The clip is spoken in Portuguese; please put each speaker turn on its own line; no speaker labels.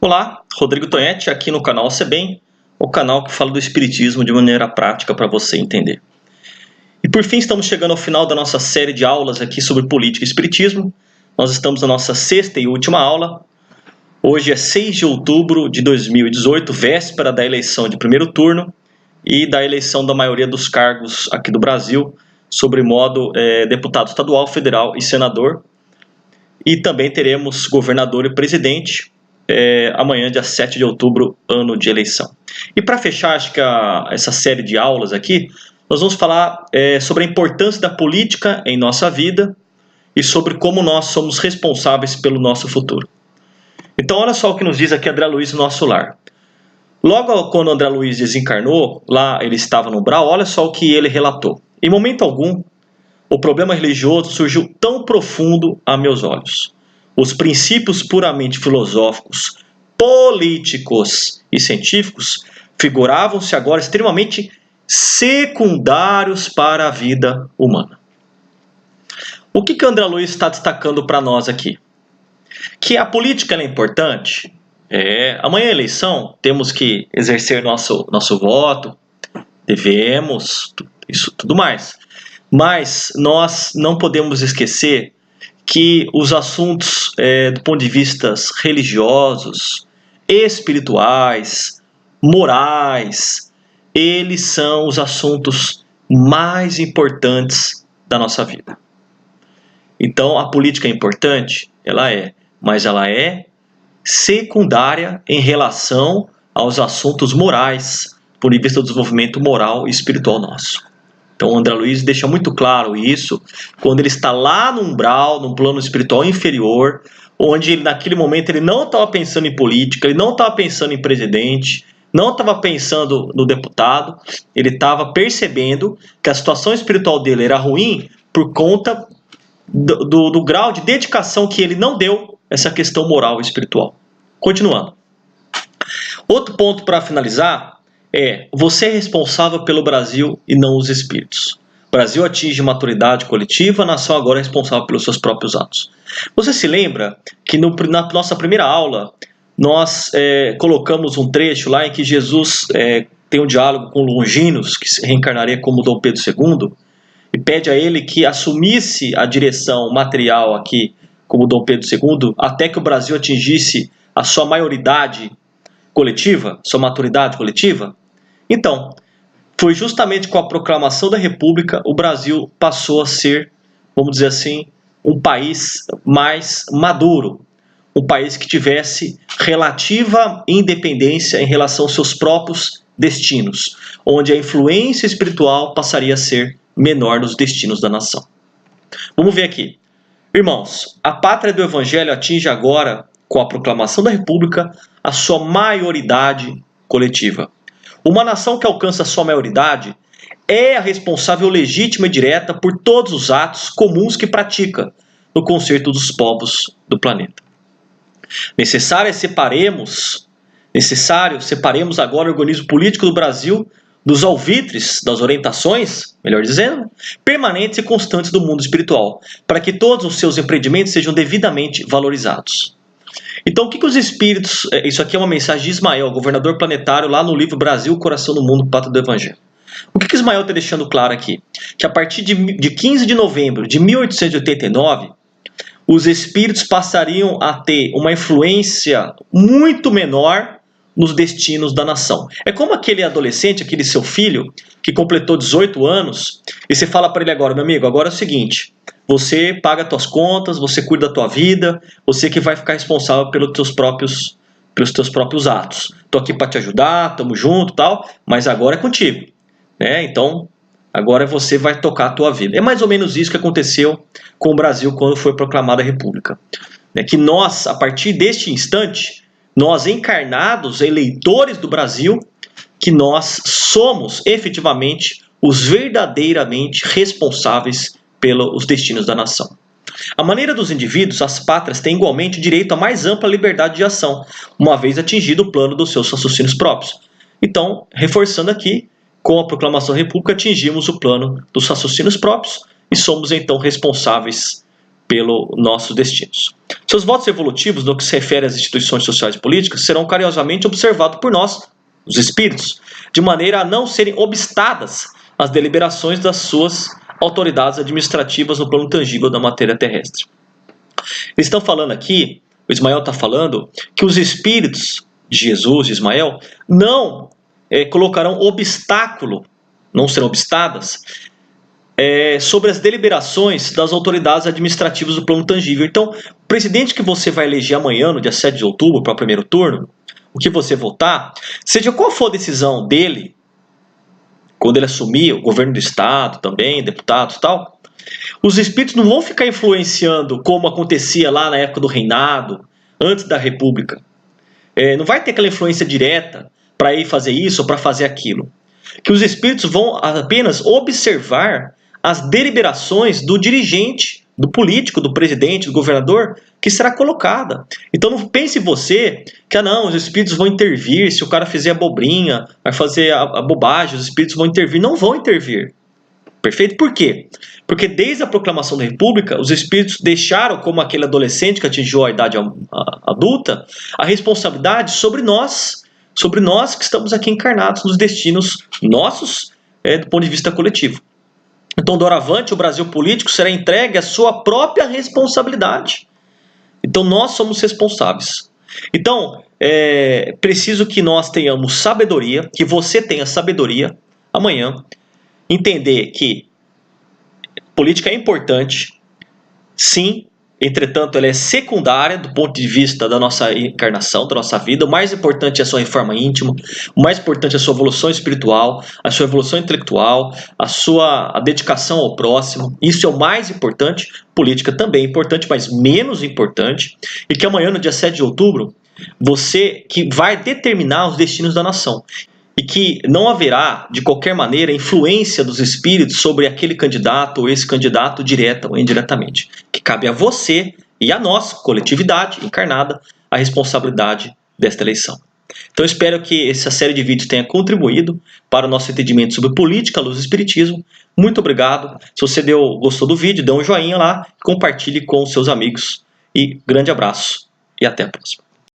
Olá, Rodrigo Tonetti aqui no canal CBem, o canal que fala do Espiritismo de maneira prática para você entender. E por fim estamos chegando ao final da nossa série de aulas aqui sobre política e espiritismo. Nós estamos na nossa sexta e última aula. Hoje é 6 de outubro de 2018, véspera da eleição de primeiro turno e da eleição da maioria dos cargos aqui do Brasil, sobre modo deputado estadual, federal e senador. E também teremos governador e presidente amanhã, dia 7 de outubro, ano de eleição. E para fechar, acho que essa série de aulas aqui, nós vamos falar sobre a importância da política em nossa vida e sobre como nós somos responsáveis pelo nosso futuro. Então, olha só o que nos diz aqui André Luiz no nosso lar. Logo quando André Luiz desencarnou, lá ele estava no umbral, olha só o que ele relatou. Em momento algum, o problema religioso surgiu tão profundo a meus olhos. Os princípios puramente filosóficos, políticos e científicos figuravam-se agora extremamente secundários para a vida humana. O que André Luiz está destacando para nós aqui? Que a política é importante. Amanhã é eleição, temos que exercer nosso voto, devemos, isso tudo mais. Mas nós não podemos esquecer que os assuntos do ponto de vista religiosos, espirituais, morais, eles são os assuntos mais importantes da nossa vida. Então a política é importante? Ela é, mas ela é secundária em relação aos assuntos morais, do ponto de vista do desenvolvimento moral e espiritual nosso. Então o André Luiz deixa muito claro isso quando ele está lá no umbral, num plano espiritual inferior, onde naquele momento ele não estava pensando em política, ele não estava pensando em presidente, não estava pensando no deputado, ele estava percebendo que a situação espiritual dele era ruim por conta do grau de dedicação que ele não deu a essa questão moral e espiritual. Continuando. Outro ponto para finalizar você é responsável pelo Brasil e não os espíritos. O Brasil atinge maturidade coletiva, a nação agora é responsável pelos seus próprios atos. Você se lembra que na nossa primeira aula nós colocamos um trecho lá em que Jesus tem um diálogo com Longinos, que se reencarnaria como Dom Pedro II, e pede a ele que assumisse a direção material aqui como Dom Pedro II, até que o Brasil atingisse a sua maioridade coletiva, sua maturidade coletiva? Então, foi justamente com a proclamação da República o Brasil passou a ser, vamos dizer assim, um país mais maduro, um país que tivesse relativa independência em relação aos seus próprios destinos, onde a influência espiritual passaria a ser menor nos destinos da nação. Vamos ver aqui. Irmãos, a pátria do Evangelho atinge agora, com a proclamação da República, a sua maioridade coletiva. Uma nação que alcança a sua maioridade é a responsável legítima e direta por todos os atos comuns que pratica no concerto dos povos do planeta. Necessário separemos agora o organismo político do Brasil dos alvitres, das orientações, melhor dizendo, permanentes e constantes do mundo espiritual, para que todos os seus empreendimentos sejam devidamente valorizados. Então, o que os espíritos... Isso aqui é uma mensagem de Ismael, governador planetário, lá no livro Brasil, Coração do Mundo, Pátria do Evangelho. O que Ismael está deixando claro aqui? Que a partir de 15 de novembro de 1889, os espíritos passariam a ter uma influência muito menor nos destinos da nação. É como aquele adolescente, aquele seu filho, que completou 18 anos, e você fala para ele agora, meu amigo, agora é o seguinte... Você paga as tuas contas, você cuida da tua vida, você que vai ficar responsável pelos teus próprios atos. Estou aqui para te ajudar, estamos juntos e tal, mas agora é contigo. Então, agora você vai tocar a tua vida. É mais ou menos isso que aconteceu com o Brasil quando foi proclamada a República. Que nós, a partir deste instante, nós encarnados, eleitores do Brasil, que nós somos efetivamente os verdadeiramente responsáveis pelos destinos da nação. A maneira dos indivíduos, as pátrias têm igualmente direito à mais ampla liberdade de ação, uma vez atingido o plano dos seus raciocínios próprios. Então, reforçando aqui, com a proclamação da República, atingimos o plano dos raciocínios próprios e somos então responsáveis pelos nossos destinos. Seus votos evolutivos, no que se refere às instituições sociais e políticas, serão carinhosamente observados por nós, os espíritos, de maneira a não serem obstadas às deliberações das suas autoridades administrativas no plano tangível da matéria terrestre. Eles estão falando aqui, o Ismael está falando, que os espíritos de Jesus, de Ismael, não colocarão obstáculo, não serão obstadas, sobre as deliberações das autoridades administrativas do plano tangível. Então, o presidente que você vai eleger amanhã, no dia 7 de outubro, para o primeiro turno, o que você votar, seja qual for a decisão dele, quando ele assumir o governo do estado também, deputados e tal, os espíritos não vão ficar influenciando como acontecia lá na época do reinado, antes da república. Não vai ter aquela influência direta para ir fazer isso ou para fazer aquilo. Que os espíritos vão apenas observar as deliberações do dirigente, do político, do presidente, do governador, que será colocada. Então não pense você que não, os espíritos vão intervir, se o cara fizer abobrinha, vai fazer a bobagem, os espíritos vão intervir. Não vão intervir. Perfeito? Por quê? Porque desde a proclamação da República, os espíritos deixaram, como aquele adolescente que atingiu a idade adulta, a responsabilidade sobre nós que estamos aqui encarnados nos destinos nossos, do ponto de vista coletivo. Então, doravante, o Brasil político será entregue à sua própria responsabilidade. Então, nós somos responsáveis. Então, preciso que nós tenhamos sabedoria, que você tenha sabedoria amanhã, entender que política é importante, sim, entretanto, ela é secundária do ponto de vista da nossa encarnação, da nossa vida. O mais importante é a sua reforma íntima, o mais importante é a sua evolução espiritual, a sua evolução intelectual, a dedicação ao próximo. Isso é o mais importante. Política também é importante, mas menos importante. E que amanhã, no dia 7 de outubro, você que vai determinar os destinos da nação. E que não haverá, de qualquer maneira, influência dos espíritos sobre aquele candidato ou esse candidato, direta ou indiretamente. Que cabe a você e a nós, coletividade encarnada, a responsabilidade desta eleição. Então, espero que essa série de vídeos tenha contribuído para o nosso entendimento sobre política, luz e espiritismo. Muito obrigado. Se você gostou do vídeo, dê um joinha lá, compartilhe com os seus amigos. E grande abraço e até a próxima.